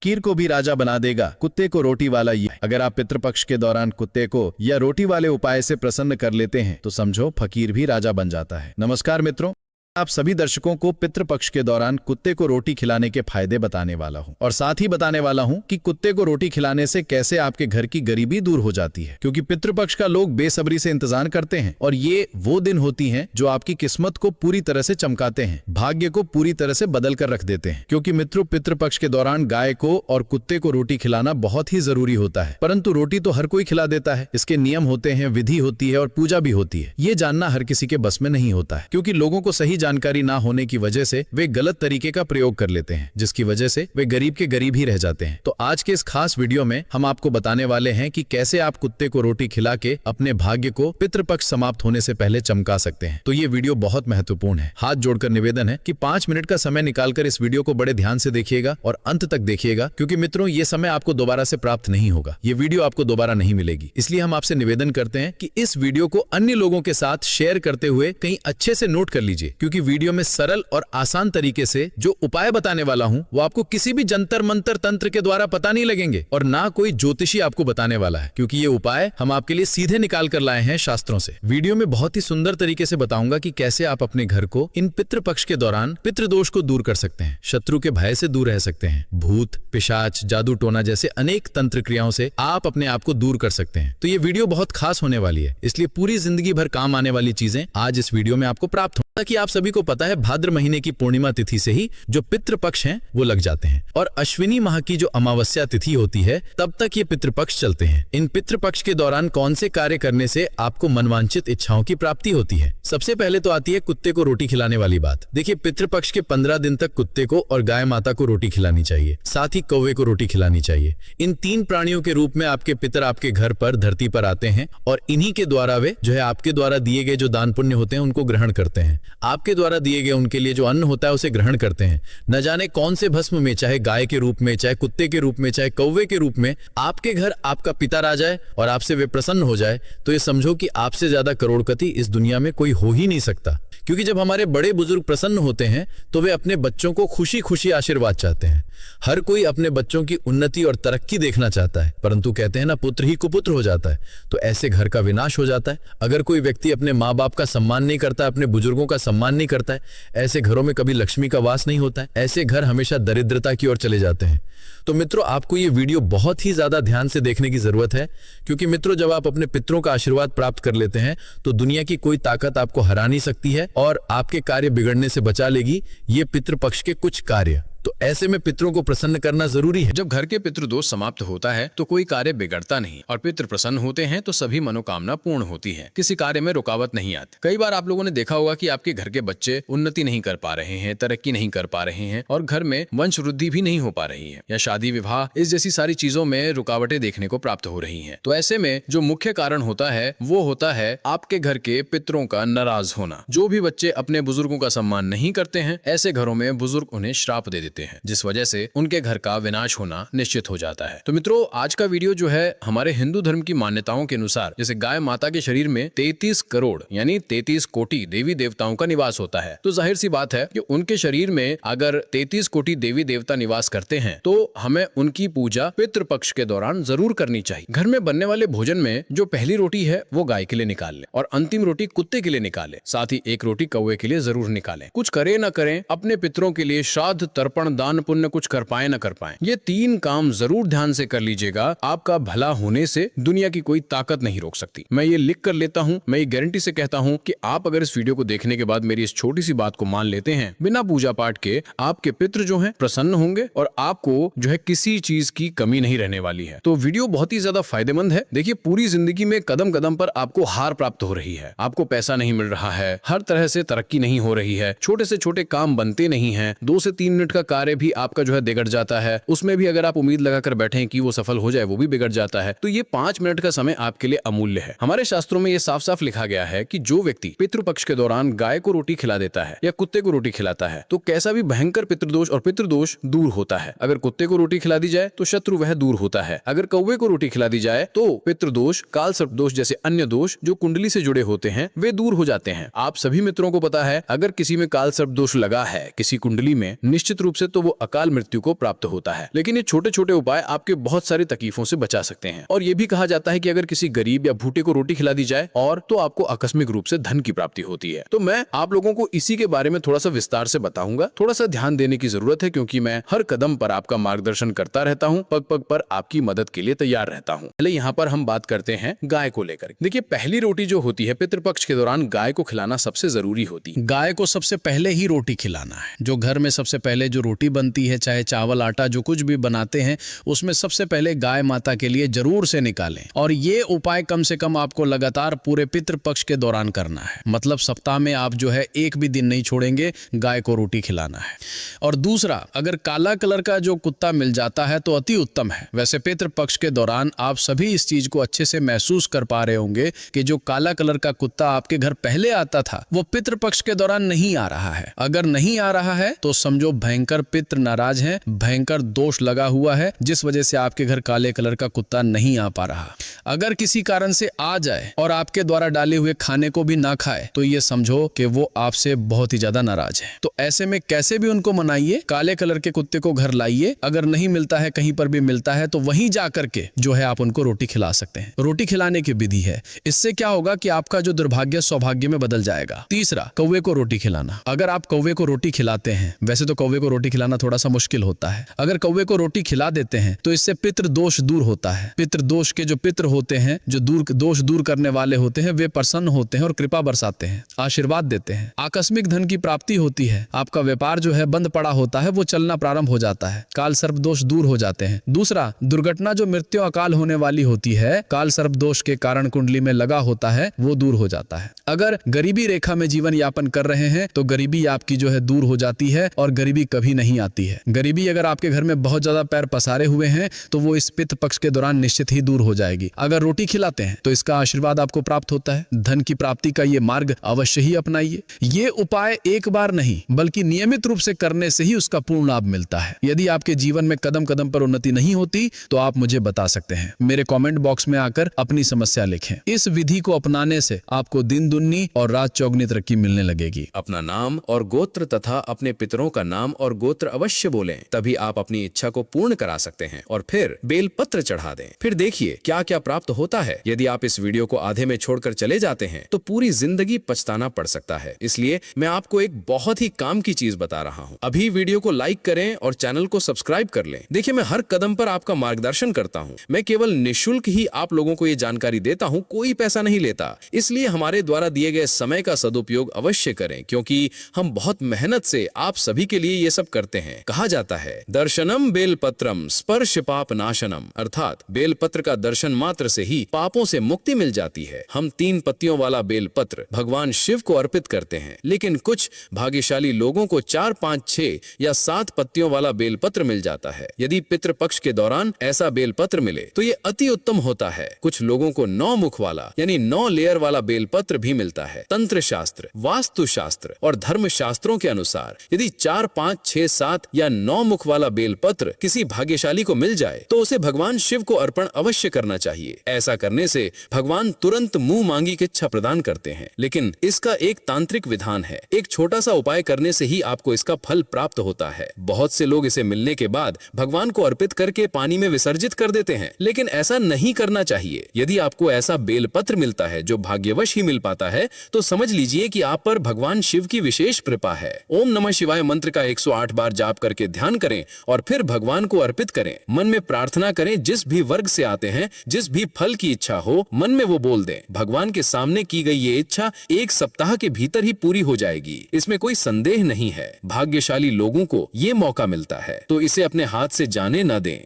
फकीर को भी राजा बना देगा, कुत्ते को रोटी वाला। ये अगर आप पितृपक्ष के दौरान कुत्ते को या रोटी वाले उपाय से प्रसन्न कर लेते हैं तो समझो फकीर भी राजा बन जाता है। नमस्कार मित्रों, आप सभी दर्शकों को पितृपक्ष के दौरान कुत्ते को रोटी खिलाने के फायदे बताने वाला हूं और साथ ही बताने वाला हूं कि कुत्ते को रोटी खिलाने से कैसे आपके घर की गरीबी दूर हो जाती है। क्योंकि पितृपक्ष का लोग बेसब्री से इंतजार करते हैं और ये वो दिन होती हैं जो आपकी किस्मत को पूरी तरह से चमकाते हैं, भाग्य को पूरी तरह से बदल कर रख देते हैं। क्योंकि मित्रों, पितृपक्ष के दौरान गाय को और कुत्ते को रोटी खिलाना बहुत ही जरूरी होता है। परंतु रोटी तो हर कोई खिला देता है, इसके नियम होते हैं, विधि होती है और पूजा भी होती है। ये जानना हर किसी के बस में नहीं होता है, क्योंकि लोगों को सही जानकारी ना होने की वजह से वे गलत तरीके का प्रयोग कर लेते हैं, जिसकी वजह से वे गरीब के गरीब ही रह जाते हैं। तो आज के इस खास वीडियो में हम आपको बताने वाले हैं कि कैसे आप कुत्ते को रोटी खिला के अपने भाग्य को पितृपक्ष समाप्त होने से पहले चमका सकते हैं। तो ये वीडियो बहुत महत्वपूर्ण है। हाथ जोड़कर निवेदन है कि 5 मिनट का समय निकालकर इस वीडियो को बड़े ध्यान से देखिएगा और अंत तक देखिएगा, क्योंकि मित्रों ये समय आपको दोबारा से प्राप्त नहीं होगा, ये वीडियो आपको दोबारा नहीं मिलेगी। इसलिए हम आपसे निवेदन करते हैं कि इस वीडियो को अन्य लोगों के साथ शेयर करते हुए कहीं अच्छे से नोट कर लीजिए, क्योंकि वीडियो में सरल और आसान तरीके से जो उपाय बताने वाला हूं वो आपको किसी भी जंतर मंतर तंत्र के द्वारा पता नहीं लगेंगे और ना कोई ज्योतिषी आपको बताने वाला है, क्योंकि ये उपाय हम आपके लिए सीधे निकाल कर लाए हैं शास्त्रों से। वीडियो में बहुत ही सुंदर तरीके से बताऊंगा कि कैसे आप अपने घर को इन पितृपक्ष के दौरान पितृदोष को दूर कर सकते हैं, शत्रु के भय से दूर रह सकते हैं, भूत पिशाच जादू टोना जैसे अनेक तंत्र क्रियाओं से आप अपने आप को दूर कर सकते हैं। तो ये वीडियो बहुत खास होने वाली है, इसलिए पूरी जिंदगी भर काम आने वाली चीजें आज इस वीडियो में आपको प्राप्त हो। कि आप सभी को पता है, भाद्र महीने की पूर्णिमा तिथि से ही जो पितृपक्ष हैं वो लग जाते हैं और अश्विनी माह की जो अमावस्या तिथि होती है तब तक ये पितृपक्ष चलते हैं। इन पितृपक्ष के दौरान कौन से कार्य करने से आपको मनवांछित इच्छाओं की प्राप्ति होती है? सबसे पहले तो आती है कुत्ते को रोटी खिलाने वाली बात। देखिए, पितृपक्ष के 15 दिन तक कुत्ते को और गाय माता को रोटी खिलानी चाहिए, साथ ही कौवे को रोटी खिलानी चाहिए। इन 3 प्राणियों के रूप में आपके पितर आपके घर पर धरती पर आते हैं और इन्हीं के द्वारा वे जो है आपके द्वारा दिए गए जो दान पुण्य होते हैं उनको ग्रहण करते हैं। आपके द्वारा दिए गए उनके लिए जो अन्न होता है उसे ग्रहण करते हैं। न जाने कौन से भस्म में, चाहे गाय के रूप में, चाहे कुत्ते के रूप में, चाहे कौवे के रूप में आपके घर आपका पिता आ जाए और आपसे वे प्रसन्न हो जाए तो ये समझो कि आपसे ज्यादा करोड़पति इस दुनिया में कोई हो ही नहीं सकता। क्योंकि जब हमारे बड़े बुजुर्ग प्रसन्न होते हैं तो वे अपने बच्चों को खुशी खुशी आशीर्वाद चाहते हैं। हर कोई अपने बच्चों की उन्नति और तरक्की देखना चाहता है, परंतु कहते हैं ना, पुत्र ही कुपुत्र हो जाता है, तो ऐसे घर का विनाश हो जाता है। अगर कोई व्यक्ति अपने माँ बाप का सम्मान नहीं करता, अपने बुजुर्गों का सम्मान नहीं करता है, ऐसे घरों में कभी लक्ष्मी का वास नहीं होता है। ऐसे घर हमेशा दरिद्रता की ओर चले जाते हैं। तो मित्रों, आपको ये वीडियो बहुत ही ज्यादा ध्यान से देखने की जरूरत है, क्योंकि मित्रों जब आप अपने पितरों का आशीर्वाद प्राप्त कर लेते हैं तो दुनिया की कोई ताकत आपको हरा नहीं सकती है और आपके कार्य बिगड़ने से बचा लेगी ये पितृपक्ष के कुछ कार्य। तो ऐसे में पितरों को प्रसन्न करना जरूरी है। जब घर के पितृदोष समाप्त होता है तो कोई कार्य बिगड़ता नहीं और पितृ प्रसन्न होते हैं तो सभी मनोकामना पूर्ण होती है, किसी कार्य में रुकावट नहीं आती। कई बार आप लोगों ने देखा होगा कि आपके घर के बच्चे उन्नति नहीं कर पा रहे हैं, तरक्की नहीं कर पा रहे हैं और घर में वंश वृद्धि भी नहीं हो पा रही है, या शादी विवाह इस जैसी सारी चीजों में रुकावटें देखने को प्राप्त हो रही है। तो ऐसे में जो मुख्य कारण होता है वो होता है आपके घर के पितरों का नाराज होना। जो भी बच्चे अपने बुजुर्गों का सम्मान नहीं करते हैं, ऐसे घरों में बुजुर्ग उन्हें श्राप दे देते हैं, जिस वजह से उनके घर का विनाश होना निश्चित हो जाता है। तो मित्रों, आज का वीडियो जो है हमारे हिंदू धर्म की मान्यताओं के अनुसार, जैसे गाय माता के शरीर में 33 करोड़ यानी 33 कोटि देवी देवताओं का निवास होता है, तो जाहिर सी बात है कि उनके शरीर में अगर 33 कोटि देवी देवता निवास करते हैं तो हमें उनकी पूजा पितृपक्ष के दौरान जरूर करनी चाहिए। घर में बनने वाले भोजन में जो पहली रोटी है वो गाय के लिए निकाल ले और अंतिम रोटी कुत्ते के लिए निकाले, साथ ही एक रोटी कौवे के लिए जरूर निकालें। कुछ करें न करें, अपने पितरों के लिए श्राद्ध, तर्पण, दान पुण्य कुछ कर पाए न कर पाए, ये 3 काम जरूर ध्यान से कर लीजिएगा। आपका भला होने से दुनिया की कोई ताकत नहीं रोक सकती। मैं ये लिख कर लेता हूँ, मैं ये गारंटी से कहता हूँ कि आप अगर इस वीडियो को देखने के बाद मेरी इस छोटी सी बात को मान लेते हैं, बिना पूजा पाठ के आपके पितृ जो हैं प्रसन्न होंगे और आपको जो है किसी चीज की कमी नहीं रहने वाली है। तो वीडियो बहुत ही ज्यादा फायदेमंद है। देखिए, पूरी जिंदगी में कदम कदम पर आपको हार प्राप्त हो रही है, आपको पैसा नहीं मिल रहा है, हर तरह से तरक्की नहीं हो रही है, छोटे से छोटे काम बनते नहीं है, 2 से 3 मिनट का कार्य भी आपका जो है बिगड़ जाता है, उसमें भी अगर आप उम्मीद लगाकर बैठे हैं कि वो सफल हो जाए, वो भी बिगड़ जाता है। तो ये 5 मिनट का समय आपके लिए अमूल्य है। हमारे शास्त्रों में ये साफ साफ लिखा गया है कि जो व्यक्ति पितृपक्ष के दौरान गाय को रोटी खिला देता है या कुत्ते को रोटी खिलाता है तो कैसा भी भयंकर पितृदोष और पितृदोष दूर होता है। अगर कुत्ते को रोटी खिला दी जाए तो शत्रु वह दूर होता है, अगर कौवे को रोटी खिला दी जाए तो पितृदोष, काल सर्प दोष जैसे अन्य दोष जो कुंडली से जुड़े होते हैं वे दूर हो जाते हैं। आप सभी मित्रों को पता है, अगर किसी में काल सर्प दोष लगा है किसी कुंडली में, निश्चित रूप से तो वो अकाल मृत्यु को प्राप्त होता है। लेकिन ये छोटे छोटे उपाय आपके बहुत सारी तकलीफों से बचा सकते हैं। और ये भी कहा जाता है कि अगर किसी गरीब या भूखे को रोटी खिला दी जाए और तो आपको आकस्मिक रूप से धन की प्राप्ति होती है। तो मैं आप लोगों को इसी के बारे में थोड़ा सा विस्तार से बताऊंगा। थोड़ा सा ध्यान देने की जरूरत है, क्योंकि मैं हर कदम पर आपका मार्गदर्शन करता रहता हूँ, पग पग पर आपकी मदद के लिए तैयार रहता हूँ। पहले यहाँ पर हम बात करते हैं गाय को लेकर। देखिए, पहली रोटी जो होती है पितृपक्ष के दौरान गाय को खिलाना सबसे जरूरी होती है। गाय को सबसे पहले ही रोटी खिलाना है। जो घर में सबसे पहले जो रोटी बनती है, चाहे चावल आटा जो कुछ भी बनाते हैं, उसमें सबसे पहले गाय माता के लिए जरूर से निकालें। और ये उपाय कम से कम आपको लगातार पूरे पितृपक्ष के दौरान करना है। मतलब सप्ताह में आप जो है एक भी दिन नहीं छोड़ेंगे, गाय को रोटी खिलाना है। और दूसरा, अगर काला कलर का जो कुत्ता मिल जाता है तो अति उत्तम है। वैसे पितृपक्ष के दौरान आप सभी इस चीज को अच्छे से महसूस कर पा रहे होंगे कि जो काला कलर का कुत्ता आपके घर पहले आता था वो पितृपक्ष के दौरान नहीं आ रहा है। अगर नहीं आ रहा है तो समझो भयंकर पितृ नाराज है, भयंकर दोष लगा हुआ है, जिस वजह से आपके घर काले कलर का कुत्ता नहीं आ पा रहा। अगर किसी कारण से आ जाए और आपके द्वारा डाले हुए खाने को भी ना खाए तो ये समझो कि वो आपसे बहुत ही ज्यादा नाराज है। तो ऐसे में कैसे भी उनको मनाइए, काले कलर के कुत्ते को घर लाइए। अगर नहीं मिलता है, कहीं पर भी मिलता है, तो वहीं जा करके जो है आप उनको रोटी खिला सकते हैं। रोटी खिलाने की विधि है, इससे क्या होगा कि आपका जो दुर्भाग्य सौभाग्य में बदल जाएगा। तीसरा, कौवे को रोटी खिलाना। अगर आप कौवे को रोटी खिलाते हैं, वैसे तो कौवे को रोटी खिलाना थोड़ा सा मुश्किल होता है, अगर कौवे को रोटी खिला देते हैं तो इससे पितृ दोष दूर होता है। पितृ दोष के जो पितृ होते हैं, जो दोष दूर करने वाले होते हैं, वे प्रसन्न होते हैं और कृपा बरसाते हैं, आशीर्वाद देते हैं। आकस्मिक धन की प्राप्ति होती है। आपका व्यापार जो है बंद पड़ा होता है वो चलना प्रारंभ हो जाता है। काल सर्प दोष दूर हो जाते हैं। दूसरा, दुर्घटना जो मृत्यु अकाल होने वाली होती है, काल सर्प दोष के कारण कुंडली में लगा होता है, वो दूर हो जाता है। अगर गरीबी रेखा में जीवन यापन कर रहे हैं तो गरीबी आपकी जो है दूर हो जाती है और गरीबी कभी नहीं आती है। गरीबी अगर आपके घर में बहुत ज्यादा पैर पसारे हुए हैं तो वो इस पितृ पक्ष के दौरान निश्चित ही दूर हो जाएगी। अगर रोटी खिलाते हैं तो इसका आशीर्वाद आपको प्राप्त होता है। धन की प्राप्ति का ये मार्ग अवश्य ही अपनाइए। ये उपाय एक बार नहीं बल्कि नियमित रूप से करने से ही उसका पूर्ण लाभ मिलता है। यदि आपके जीवन में कदम कदम पर उन्नति नहीं होती तो आप मुझे बता सकते हैं। मेरे कमेंट बॉक्स में आकर अपनी समस्या लिखें। इस विधि को अपनाने से आपको दिन दुगनी और रात चौगुनी तरक्की मिलने लगेगी। अपना नाम और गोत्र तथा अपने पितरों का नाम और गोत्र अवश्य बोलें, तभी आप अपनी इच्छा को पूर्ण करा सकते हैं। और फिर बेलपत्र चढ़ा दें। फिर देखिए क्या क्या प्राप्त होता है। यदि आप इस वीडियो को आधे में छोड़कर चले जाते हैं तो पूरी जिंदगी पछताना पड़ सकता है। इसलिए मैं आपको एक बहुत ही काम की चीज बता रहा हूँ। अभी वीडियो को लाइक करें और चैनल को सब्सक्राइब कर लें। देखिए, मैं हर कदम पर आपका मार्गदर्शन करता हूँ। मैं केवल निःशुल्क ही आप लोगों को ये जानकारी देता हूँ, कोई पैसा नहीं लेता। इसलिए हमारे द्वारा दिए गए समय का सदुपयोग अवश्य करें, क्योंकि हम बहुत मेहनत से आप सभी के लिए ये सब करते हैं। कहा जाता है दर्शनम बेलपत्रम स्पर्श पाप नाशनम, अर्थात बेलपत्र का दर्शन मात्र से ही पापों से मुक्ति मिल जाती है। हम 3 पत्तियों वाला बेलपत्र भगवान शिव को अर्पित करते हैं, लेकिन कुछ भाग्यशाली लोगों को 4, 5, 6 या 7 पत्तियों वाला बेलपत्र मिल जाता है। यदि पितृपक्ष के दौरान ऐसा बेलपत्र मिले तो ये अति उत्तम होता है। कुछ लोगों को 9 मुख वाला यानी 9 लेयर वाला बेलपत्र भी मिलता है। तंत्र शास्त्र, वास्तु शास्त्र और धर्म शास्त्रों के अनुसार यदि 4, 5, 6, 7 या 9 मुख वाला बेलपत्र किसी भाग्यशाली को मिल जाए तो उसे भगवान शिव को अर्पण अवश्य करना चाहिए। ऐसा करने से भगवान तुरंत मुंह मांगी की इच्छा प्रदान करते हैं। लेकिन इसका एक तांत्रिक विधान है। एक छोटा सा उपाय करने से ही आपको इसका फल प्राप्त होता है। बहुत से लोग इसे मिलने के बाद भगवान को अर्पित करके पानी में विसर्जित कर देते हैं, लेकिन ऐसा नहीं करना चाहिए। यदि आपको ऐसा बेलपत्र मिलता है जो भाग्यवश ही मिल पाता है तो समझ लीजिए कि आप पर भगवान शिव की विशेष कृपा है। ओम नमः शिवाय मंत्र का 108 बार जाप करके ध्यान करें और फिर भगवान को अर्पित करें। मन में प्रार्थना करें, जिस भी वर्ग से आते हैं, जिस भी फल की इच्छा हो, मन में वो बोल दें। भगवान के सामने की गई ये इच्छा 1 सप्ताह के भीतर ही पूरी हो जाएगी, इसमें कोई संदेह नहीं है। भाग्यशाली लोगों को ये मौका मिलता है, तो इसे अपने हाथ से जाने न दें।